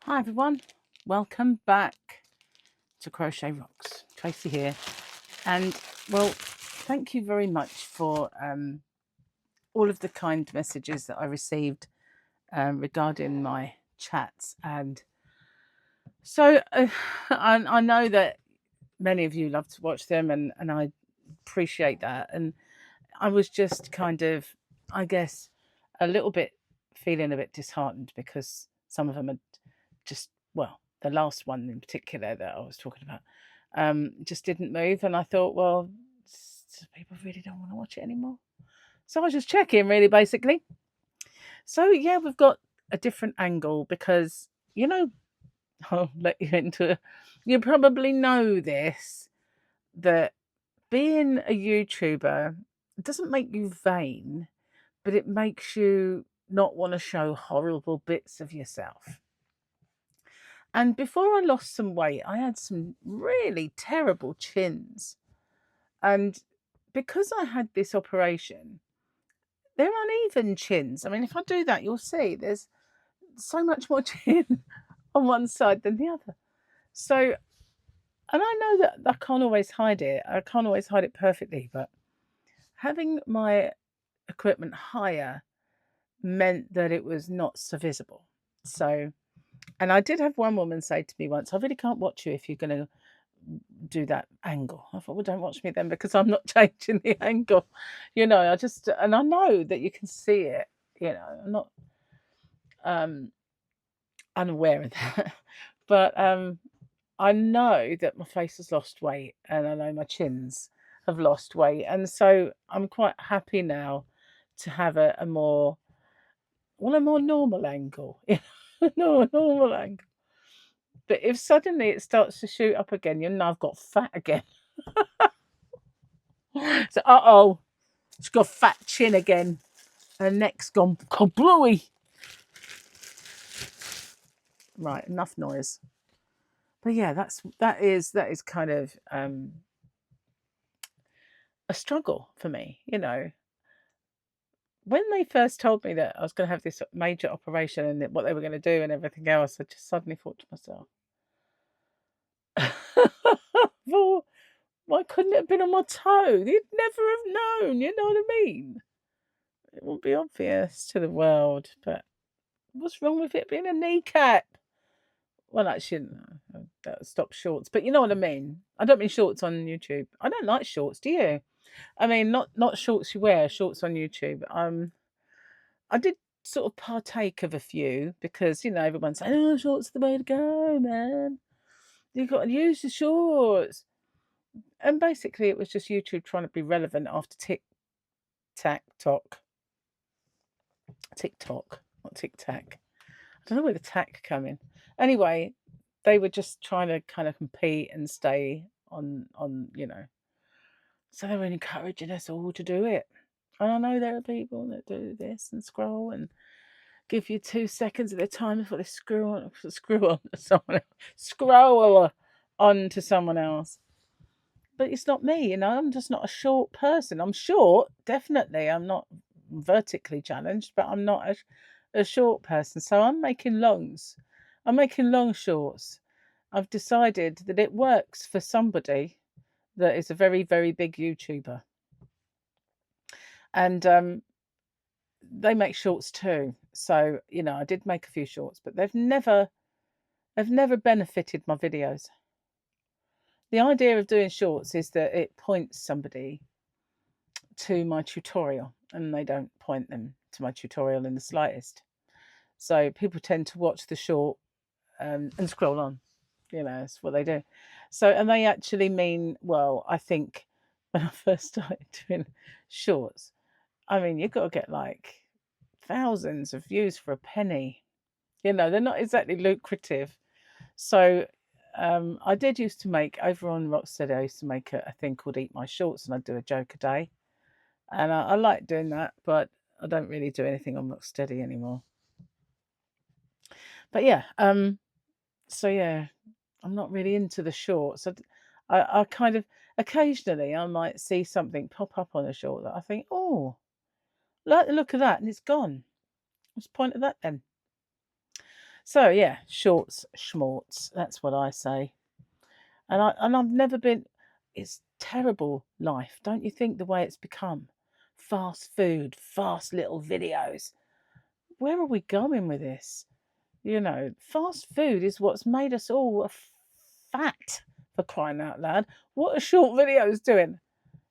Hi everyone, welcome back to Crochet Rocks. Tracy here, and well, thank you very much for all of the kind messages that I received regarding my chats. And so I know that many of you love to watch them, and I appreciate that. And I was just kind of, I guess, a little bit feeling a bit disheartened because some of them are just, well, the last one in particular that I was talking about just didn't move. And I thought, well, people really don't want to watch it anymore. So I was just checking, really, basically. So, yeah, we've got a different angle because, I'll let you into it. You probably know this, that being a YouTuber doesn't make you vain, but it makes you not want to show horrible bits of yourself. And before I lost some weight, I had some really terrible chins. And because I had this operation, they're uneven chins. I mean, if I do that, you'll see there's so much more chin on one side than the other. So, and I know that I can't always hide it. I can't always hide it perfectly, but having my equipment higher meant that it was not so visible. So, and I did have one woman say to me once, I really can't watch you if you're going to do that angle. I thought, well, don't watch me then because I'm not changing the angle. And I know that you can see it, I'm not unaware of that. But I know that my face has lost weight and I know my chins have lost weight. And so I'm quite happy now to have a more normal angle. No, a normal angle. But if suddenly it starts to shoot up again, I've got fat again. So, she's got a fat chin again. Her neck's gone kablooey. Right, enough noise. But yeah, that is kind of a struggle for me, When they first told me that I was going to have this major operation and what they were going to do and everything else, I just suddenly thought to myself, well, why couldn't it have been on my toe? You'd never have known, you know what I mean? It would be obvious to the world, but what's wrong with it being a kneecap? Well, actually, no, that would stop shorts, but you know what I mean. I don't mean shorts on YouTube. I don't like shorts, do you? I mean, not shorts you wear, shorts on YouTube. I did sort of partake of a few because everyone's saying, "Oh, shorts are the way to go, man. You've got to use the shorts." And basically, it was just YouTube trying to be relevant after TikTok, not Tic Tac. I don't know where the tack come in. Anyway, they were just trying to kind of compete and stay on. So they were encouraging us all to do it. And I know there are people that do this and scroll and give you 2 seconds of their time before they scroll on to someone else. Scroll on to someone else. But it's not me, I'm just not a short person. I'm short, definitely. I'm not vertically challenged, but I'm not a short person. So I'm making longs. I'm making long shorts. I've decided that it works for somebody that is a very, very big YouTuber. And they make shorts too. So, I did make a few shorts, but they've never benefited my videos. The idea of doing shorts is that it points somebody to my tutorial and they don't point them to my tutorial in the slightest. So people tend to watch the short and scroll on. That's what they do. So, and they actually mean, well, I think when I first started doing shorts, I mean, you've got to get like thousands of views for a penny. They're not exactly lucrative. So I did used to make, over on Rocksteady, I used to make a thing called Eat My Shorts, and I'd do a joke a day. And I like doing that, but I don't really do anything on Rocksteady anymore. But yeah, so yeah, I'm not really into the shorts. I kind of, occasionally I might see something pop up on a short that I think, oh, like the look of that, and it's gone. What's the point of that then? So yeah, shorts, schmorts. That's what I say. And I've never been. It's terrible life, don't you think? The way it's become, fast food, fast little videos. Where are we going with this? You know, fast food is what's made us all fat, for crying out loud. What are short videos doing?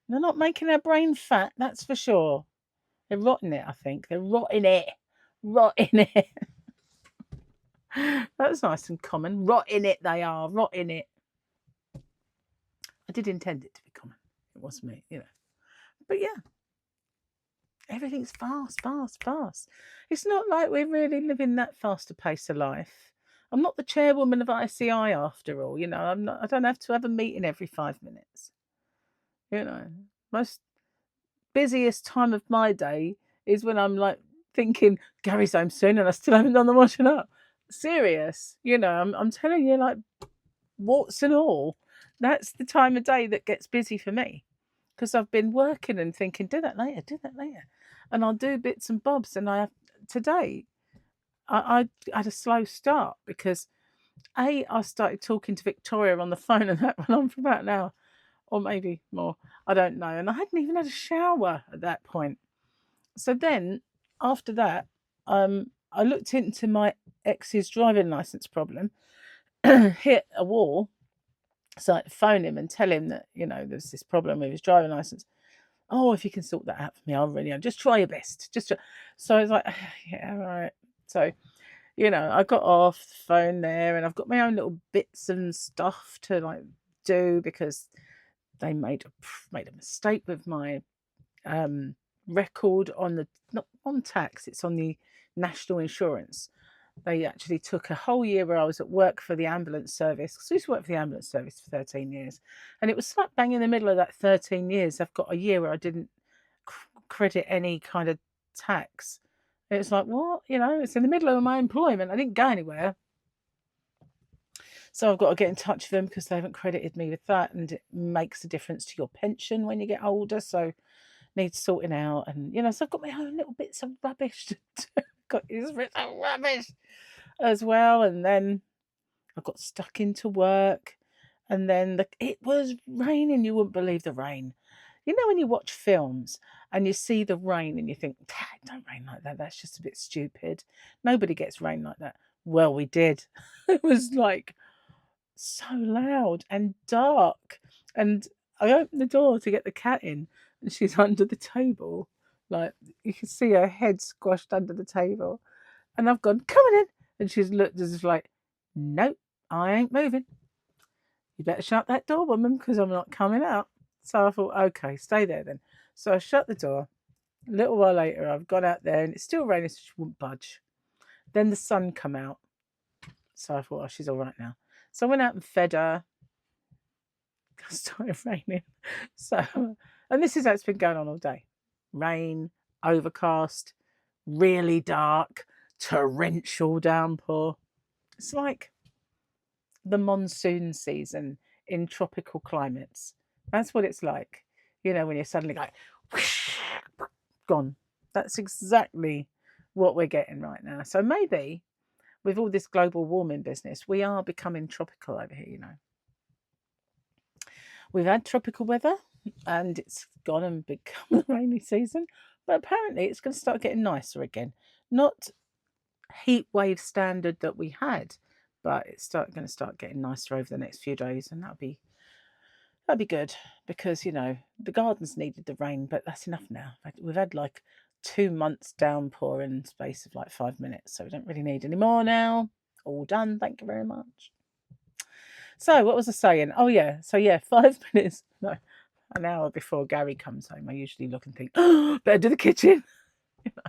They're not making our brain fat, that's for sure. They're rotting it, I think. They're rotting it. Rotting it. That's nice and common. Rotting it, they are. Rotting it. I did intend it to be common. It was me, you know. But yeah, everything's fast, fast, fast. It's not like we're really living that faster pace of life. I'm not the chairwoman of ICI after all, you know. I don't have to have a meeting every 5 minutes. You know, most busiest time of my day is when I'm like thinking Gary's home soon and I still haven't done the washing up. Serious, you know. I'm telling you, like warts and all. That's the time of day that gets busy for me because I've been working and thinking, do that later, and I'll do bits and bobs. And today I had a slow start because I started talking to Victoria on the phone and that went on for about an hour or maybe more. I don't know. And I hadn't even had a shower at that point. So then after that, I looked into my ex's driving license problem, hit a wall. So I had to phone him and tell him that, you know, there's this problem with his driving license. Oh, if you can sort that out for me, I'll really, just try your best. So I was like, yeah, all right. So, you know, I got off the phone there and I've got my own little bits and stuff to like do because they made a mistake with my record on the, not on tax, it's on the national insurance. They actually took a whole year where I was at work for the ambulance service, because I used to work for the ambulance service for 13 years. And it was slap bang in the middle of that 13 years. I've got a year where I didn't credit any kind of tax. And it's like, what? You know, it's in the middle of my employment. I didn't go anywhere. So I've got to get in touch with them because they haven't credited me with that. And it makes a difference to your pension when you get older. So needs sorting out. And, you know, so I've got my own little bits of rubbish to do. Got these bits of rubbish as well. And then I got stuck into work, and then it was raining. You wouldn't believe the rain. You know, when you watch films and you see the rain and you think, don't rain like that. That's just a bit stupid. Nobody gets rain like that. Well, we did. It was like so loud and dark. And I opened the door to get the cat in, and she's under the table. Like, you can see her head squashed under the table. And I've gone, come on in. And she's looked as if like, nope, I ain't moving. You better shut that door, woman, because I'm not coming out. So I thought, okay, stay there then. So I shut the door. A little while later, I've gone out there and it's still raining, so she wouldn't budge. Then the sun come out. So I thought, oh, she's all right now. So I went out and fed her. It started raining. So, and this is how it's been going on all day. Rain, overcast, really dark, torrential downpour. It's like the monsoon season in tropical climates. That's what it's like. You know, when you're suddenly like, whoosh, gone. That's exactly what we're getting right now. So maybe with all this global warming business, we are becoming tropical over here, you know. We've had tropical weather and it's gone and become the rainy season, but apparently it's going to start getting nicer again. Not heat wave standard that we had, but it's going to start getting nicer over the next few days, and that'd be good because, you know, the gardens needed the rain, but that's enough now. We've had like 2 months downpour in the space of like 5 minutes, so we don't really need any more now. All done, thank you very much. So what was I saying? Oh yeah, so yeah, 5 minutes, no, an hour before Gary comes home, I usually look and think, oh, better do the kitchen. You know.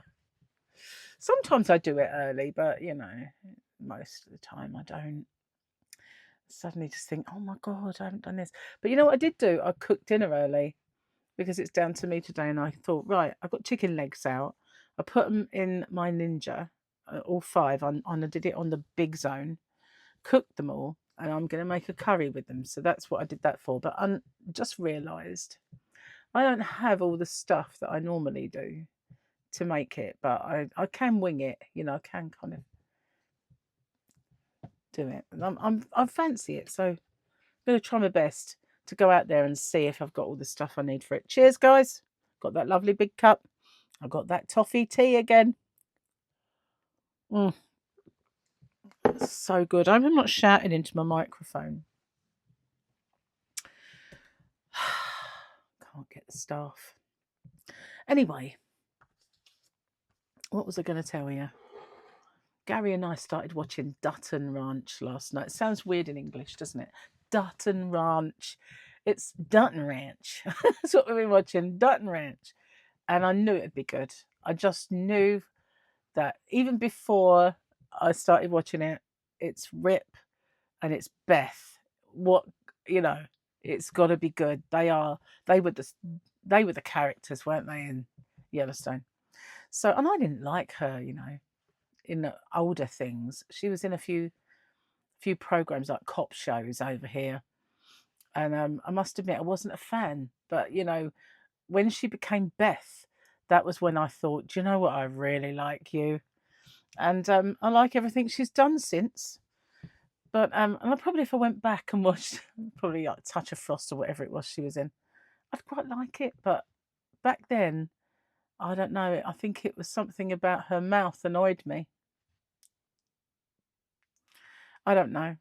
Sometimes I do it early, but you know, most of the time I don't. Suddenly just think, oh my God, I haven't done this. But you know what I did do? I cooked dinner early because it's down to me today. And I thought, right, I've got chicken legs out. I put them in my Ninja, all 5. I did it on the big zone, cooked them all, and I'm going to make a curry with them. So that's what I did that for. But I just realised I don't have all the stuff that I normally do to make it, but I can wing it. You know, I can kind of do it. I fancy it, so I'm going to try my best to go out there and see if I've got all the stuff I need for it. Cheers, guys. Got that lovely big cup. I've got that toffee tea again. It's so good. I'm not shouting into my microphone. Can't get the staff. Anyway, what was I going to tell you? Gary and I started watching Dutton Ranch last night. It sounds weird in English, doesn't it? Dutton Ranch. It's Dutton Ranch. That's what we've been watching, Dutton Ranch. And I knew it'd be good. I just knew that even before I started watching it, it's Rip and it's Beth. It's got to be good. They were the characters, weren't they, in Yellowstone? So, and I didn't like her, in the older things. She was in a few programs like cop shows over here, and I must admit I wasn't a fan. But when she became Beth, that was when I thought, do you know what, I really like you, and I like everything she's done since. But and I probably, if I went back and watched probably like Touch of Frost or whatever it was she was in, I'd quite like it. But back then, I don't know. I think it was something about her mouth annoyed me. I don't know.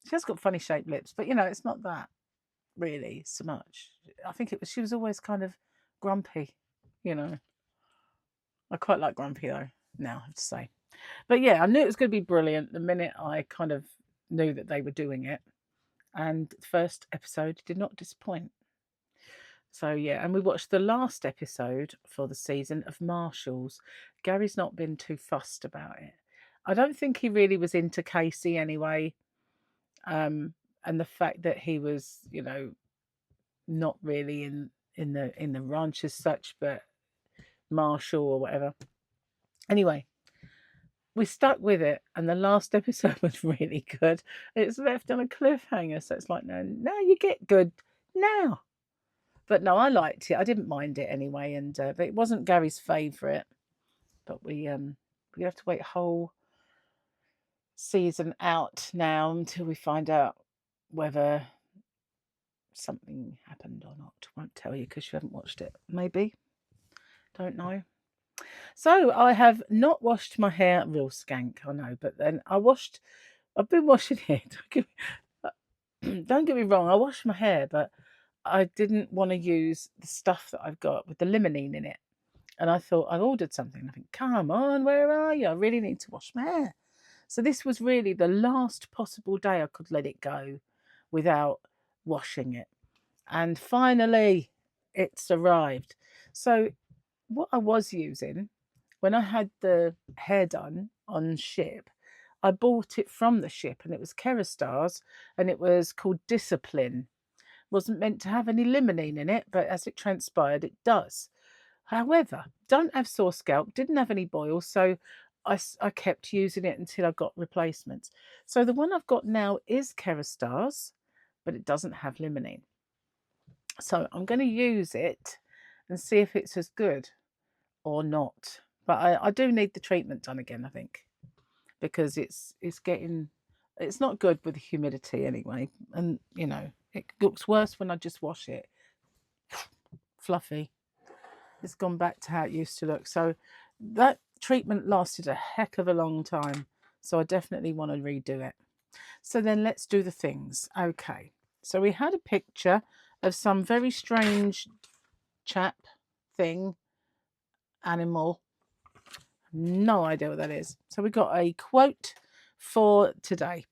She has got funny shaped lips, but it's not that really so much. I think she was always kind of grumpy, I quite like grumpy though, now I have to say. But yeah, I knew it was going to be brilliant the minute I kind of knew that they were doing it. And the first episode did not disappoint. So yeah, and we watched the last episode for the season of Marshalls. Gary's not been too fussed about it. I don't think he really was into Casey anyway. And the fact that he was, not really in the ranch as such, but Marshall or whatever. Anyway, we stuck with it, and the last episode was really good. It's left on a cliffhanger, so it's like, no, you get good now. But no, I liked it. I didn't mind it anyway, and but it wasn't Gary's favourite. But we have to wait a whole season out now until we find out whether something happened or not. Won't tell you because you haven't watched it. Maybe. Don't know. So I have not washed my hair. Real skank, I know. But then I've been washing it. Don't get me wrong. I washed my hair, but I didn't want to use the stuff that I've got with the limonene in it. And I thought, I ordered something. I think, come on, where are you? I really need to wash my hair. So this was really the last possible day I could let it go without washing it. And finally, it's arrived. So what I was using, when I had the hair done on ship, I bought it from the ship, and it was Kerastars, and it was called Discipline. Wasn't meant to have any limonene in it, but as it transpired, it does. However, don't have sore scalp, didn't have any boils, so I kept using it until I got replacements. So the one I've got now is Kerastars, but it doesn't have limonene. So I'm going to use it and see if it's as good or not. But I do need the treatment done again, I think, because it's not good with the humidity anyway. And, it looks worse when I just wash it. Fluffy. It's gone back to how it used to look. So that treatment lasted a heck of a long time. So I definitely want to redo it. So then let's do the things. Okay. So we had a picture of some very strange chap thing, animal. No idea what that is. So we got a quote for today.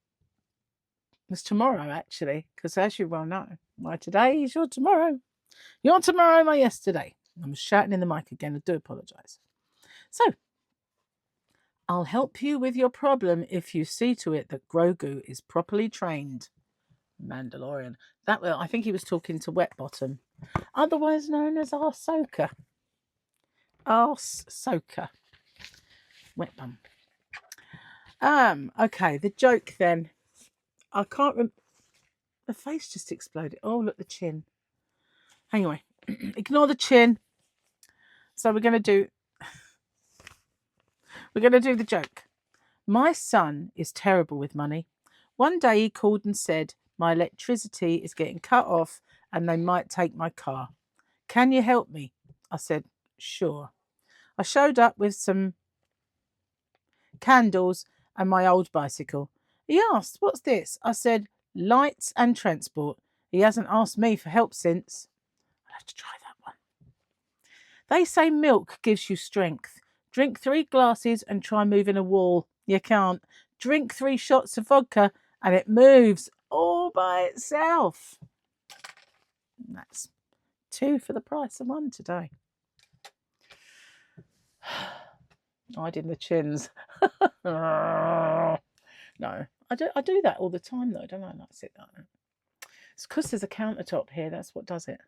It's tomorrow, actually, because as you well know, my today is your tomorrow. Your tomorrow, my yesterday. I'm shouting in the mic again. I do apologise. So, I'll help you with your problem if you see to it that Grogu is properly trained. Mandalorian. I think he was talking to Wetbottom, otherwise known as Ahsoka. Ahsoka. Wetbum. Okay, the joke then. I can't remember. The face just exploded. Oh, look, the chin. Anyway, ignore the chin. So we're going to do the joke. My son is terrible with money. One day he called and said, my electricity is getting cut off and they might take my car. Can you help me? I said, sure. I showed up with some candles and my old bicycle. He asked, what's this? I said, lights and transport. He hasn't asked me for help since. I'll have to try that one. They say milk gives you strength. Drink 3 glasses and try moving a wall. You can't. Drink 3 shots of vodka and it moves all by itself. And that's 2 for the price of 1 today. Hiding the chins. No, I do that all the time though, don't I? Like sit like that. It's because there's a countertop here. That's what does it.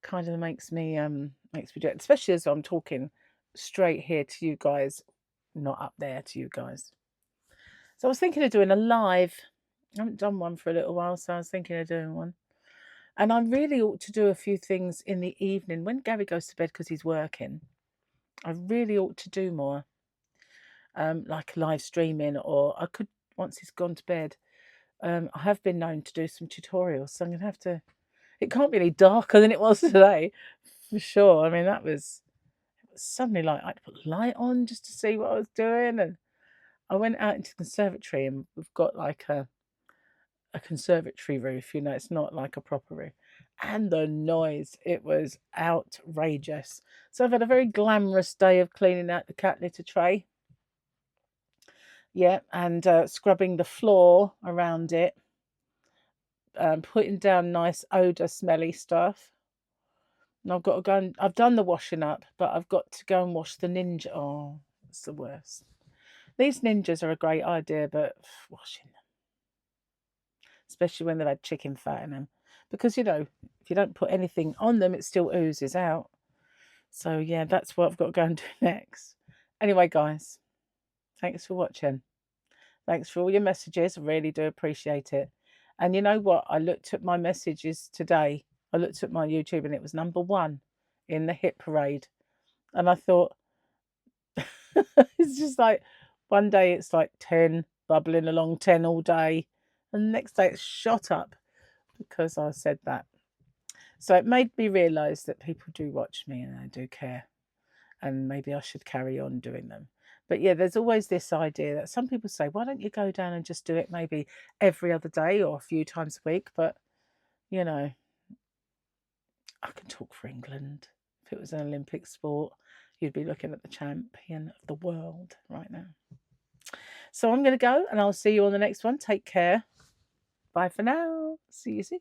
Kind of makes me do it, especially as I'm talking straight here to you guys, not up there to you guys. So I was thinking of doing a live. I haven't done one for a little while, so I was thinking of doing one. And I really ought to do a few things in the evening when Gary goes to bed because he's working. I really ought to do more, like live streaming, or I could, once he's gone to bed, I have been known to do some tutorials, so I'm going to have to, it can't be any darker than it was today, for sure. I mean, it was suddenly like I had to put light on just to see what I was doing, and I went out into the conservatory, and we've got like a conservatory roof, you know, it's not like a proper roof. And the noise, it was outrageous. So I've had a very glamorous day of cleaning out the cat litter tray. Yeah, and scrubbing the floor around it. Putting down nice odour smelly stuff. And I've got to go and, I've done the washing up, but I've got to go and wash the ninja. Oh, it's the worst. These ninjas are a great idea, but washing them, especially when they've had chicken fat in them, because you know, if you don't put anything on them, it still oozes out. So yeah, that's what I've got to go and do next. Anyway, guys, thanks for watching. Thanks for all your messages. I really do appreciate it. And you know what? I looked at my messages today. I looked at my YouTube and it was #1 in the hit parade. And I thought, it's just like, one day it's like 10, bubbling along 10 all day. And the next day it's shot up because I said that. So it made me realise that people do watch me and they do care. And maybe I should carry on doing them. But yeah, there's always this idea that some people say, why don't you go down and just do it maybe every other day or a few times a week? But, you know, I can talk for England. If it was an Olympic sport, you'd be looking at the champion of the world right now. So I'm going to go and I'll see you on the next one. Take care. Bye for now. See you soon.